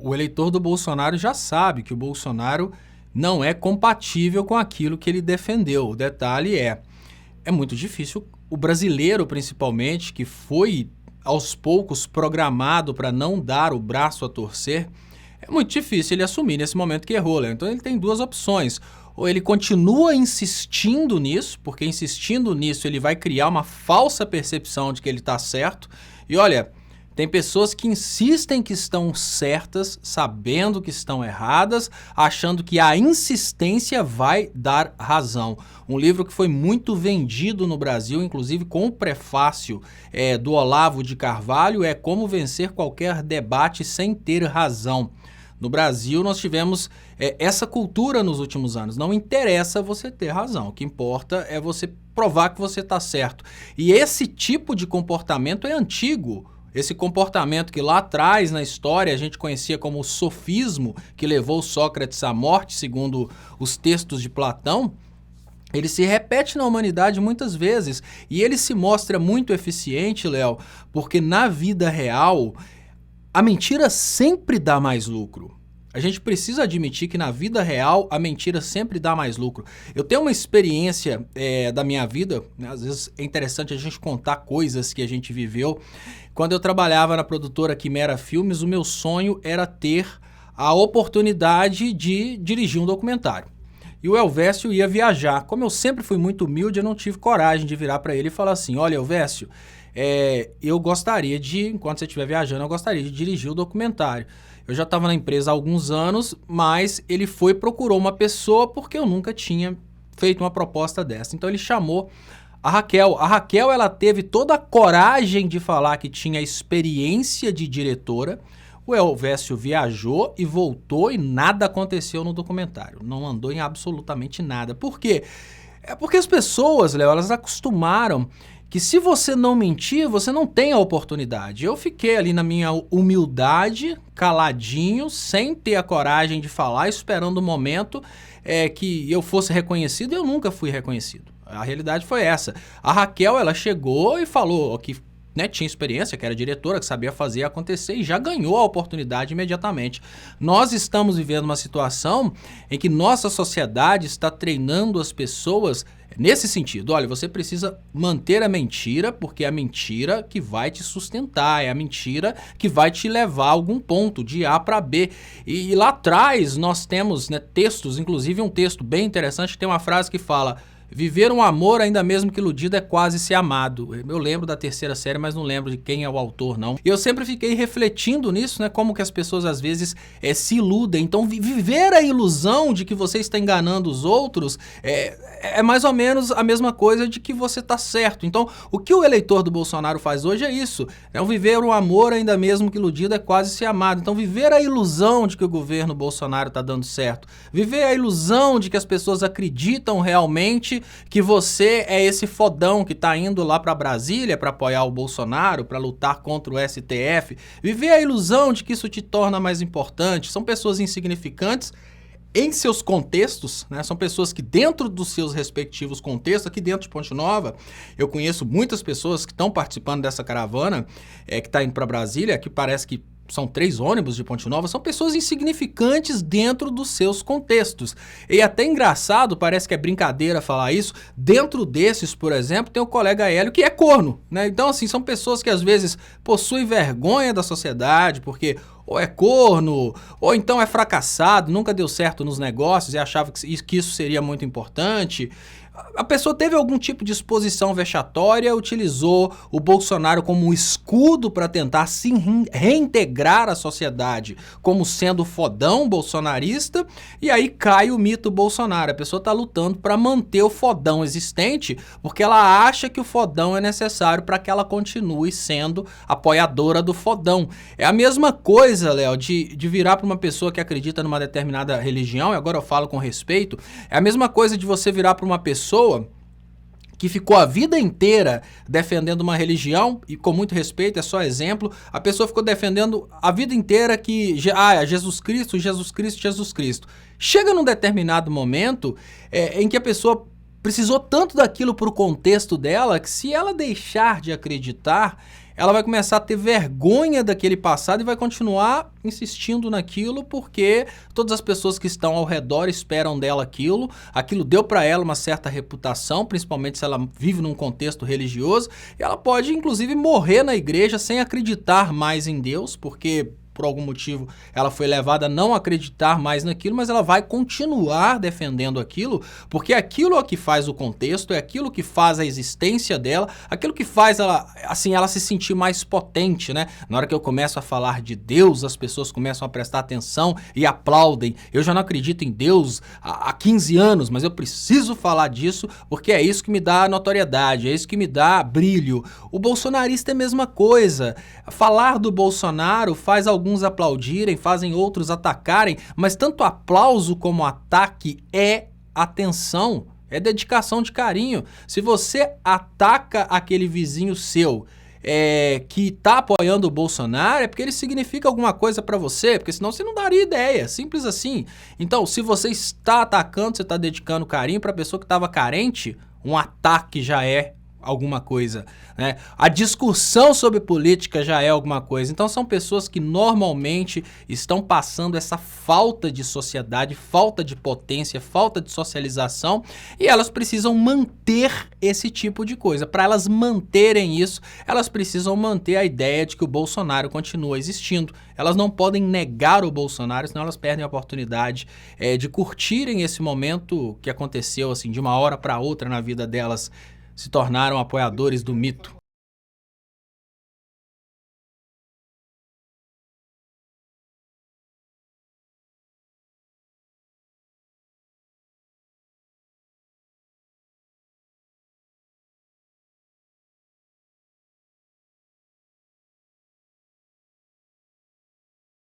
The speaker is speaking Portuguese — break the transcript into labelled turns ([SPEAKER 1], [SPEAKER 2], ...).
[SPEAKER 1] o eleitor do Bolsonaro já sabe que o Bolsonaro não é compatível com aquilo que ele defendeu. O detalhe é muito difícil, o brasileiro principalmente, que foi aos poucos programado para não dar o braço a torcer, é muito difícil ele assumir nesse momento que errou, Léo. Então ele tem duas opções: ou ele continua insistindo nisso, porque insistindo nisso ele vai criar uma falsa percepção de que ele está certo. E olha, tem pessoas que insistem que estão certas, sabendo que estão erradas, achando que a insistência vai dar razão. Um livro que foi muito vendido no Brasil, inclusive com o prefácio do Olavo de Carvalho, é Como Vencer Qualquer Debate Sem Ter Razão. No Brasil, nós tivemos essa cultura nos últimos anos. Não interessa você ter razão, o que importa é você provar que você está certo. E esse tipo de comportamento é antigo. Esse comportamento que lá atrás na história a gente conhecia como o sofismo, que levou Sócrates à morte, segundo os textos de Platão, ele se repete na humanidade muitas vezes. E ele se mostra muito eficiente, Léo, porque na vida real a mentira sempre dá mais lucro. A gente precisa admitir que na vida real a mentira sempre dá mais lucro. Eu tenho uma experiência da minha vida, né? Às vezes é interessante a gente contar coisas que a gente viveu. Quando eu trabalhava na produtora Quimera Filmes, o meu sonho era ter a oportunidade de dirigir um documentário. E o Elvésio ia viajar. Como eu sempre fui muito humilde, eu não tive coragem de virar para ele e falar assim: olha, Elvésio, eu gostaria de, enquanto você estiver viajando, eu gostaria de dirigir o documentário. Eu já estava na empresa há alguns anos, mas ele procurou uma pessoa porque eu nunca tinha feito uma proposta dessa. Então ele chamou a Raquel. A Raquel, ela teve toda a coragem de falar que tinha experiência de diretora. O Elvésio viajou e voltou e nada aconteceu no documentário. Não andou em absolutamente nada. Por quê? É porque as pessoas, Léo, elas acostumaram que se você não mentir, você não tem a oportunidade. Eu fiquei ali na minha humildade, caladinho, sem ter a coragem de falar, esperando o momento que eu fosse reconhecido, e eu nunca fui reconhecido. A realidade foi essa. A Raquel, ela chegou e falou que tinha experiência, que era diretora, que sabia fazer acontecer e já ganhou a oportunidade imediatamente. Nós estamos vivendo uma situação em que nossa sociedade está treinando as pessoas nesse sentido. Olha, você precisa manter a mentira, porque é a mentira que vai te sustentar, é a mentira que vai te levar a algum ponto, de A para B. E lá atrás nós temos textos, inclusive um texto bem interessante, que tem uma frase que fala: viver um amor ainda mesmo que iludido é quase ser amado. Eu lembro da terceira série, mas não lembro de quem é o autor, não. E eu sempre fiquei refletindo nisso, como que as pessoas às vezes se iludem. Então viver a ilusão de que você está enganando os outros é mais ou menos a mesma coisa de que você está certo. Então o que o eleitor do Bolsonaro faz hoje é isso. Viver um amor ainda mesmo que iludido é quase ser amado. Então viver a ilusão de que o governo Bolsonaro está dando certo. Viver a ilusão de que as pessoas acreditam realmente que você é esse fodão que tá indo lá para Brasília para apoiar o Bolsonaro, para lutar contra o STF. Viver a ilusão de que isso te torna mais importante. São pessoas insignificantes em seus contextos, São pessoas que dentro dos seus respectivos contextos, aqui dentro de Ponte Nova, eu conheço muitas pessoas que estão participando dessa caravana, que está indo para Brasília, que parece que são 3 ônibus de Ponte Nova, são pessoas insignificantes dentro dos seus contextos. E até engraçado, parece que é brincadeira falar isso, dentro desses, por exemplo, tem o colega Hélio que é corno, Então, assim, são pessoas que às vezes possuem vergonha da sociedade, porque ou é corno, ou então é fracassado, nunca deu certo nos negócios e achava que isso seria muito importante. A pessoa teve algum tipo de exposição vexatória, utilizou o Bolsonaro como um escudo para tentar se reintegrar à sociedade como sendo fodão bolsonarista, e aí cai o mito Bolsonaro. A pessoa está lutando para manter o fodão existente porque ela acha que o fodão é necessário para que ela continue sendo apoiadora do fodão. É a mesma coisa, Léo, de virar para uma pessoa que acredita numa determinada religião, e agora eu falo com respeito, é a mesma coisa de você virar para uma pessoa que ficou a vida inteira defendendo uma religião, e com muito respeito, é só exemplo, a pessoa ficou defendendo a vida inteira que Jesus Cristo, Jesus Cristo, Jesus Cristo. Chega num determinado momento em que a pessoa precisou tanto daquilo para o contexto dela, que se ela deixar de acreditar, ela vai começar a ter vergonha daquele passado e vai continuar insistindo naquilo porque todas as pessoas que estão ao redor esperam dela aquilo, aquilo deu para ela uma certa reputação, principalmente se ela vive num contexto religioso, e ela pode inclusive morrer na igreja sem acreditar mais em Deus, porque por algum motivo ela foi levada a não acreditar mais naquilo, mas ela vai continuar defendendo aquilo, porque aquilo é o que faz o contexto, é aquilo que faz a existência dela, aquilo que faz ela, assim, ela se sentir mais potente, né? Na hora que eu começo a falar de Deus, as pessoas começam a prestar atenção e aplaudem. Eu já não acredito em Deus há 15 anos, mas eu preciso falar disso porque é isso que me dá notoriedade, é isso que me dá brilho. O bolsonarista é a mesma coisa. Falar do Bolsonaro faz alguns aplaudirem, fazem outros atacarem, mas tanto aplauso como ataque é atenção, é dedicação de carinho. Se você ataca aquele vizinho seu que tá apoiando o Bolsonaro, é porque ele significa alguma coisa pra você, porque senão você não daria ideia, simples assim. Então, se você está atacando, você está dedicando carinho pra pessoa que estava carente, um ataque já é alguma coisa, né? A discussão sobre política já é alguma coisa. Então são pessoas que normalmente estão passando essa falta de sociedade, falta de potência, falta de socialização, e elas precisam manter esse tipo de coisa. Para elas manterem isso, elas precisam manter a ideia de que o Bolsonaro continua existindo. Elas não podem negar o Bolsonaro, senão elas perdem a oportunidade de curtirem esse momento que aconteceu assim de uma hora para outra na vida delas, se tornaram apoiadores do mito.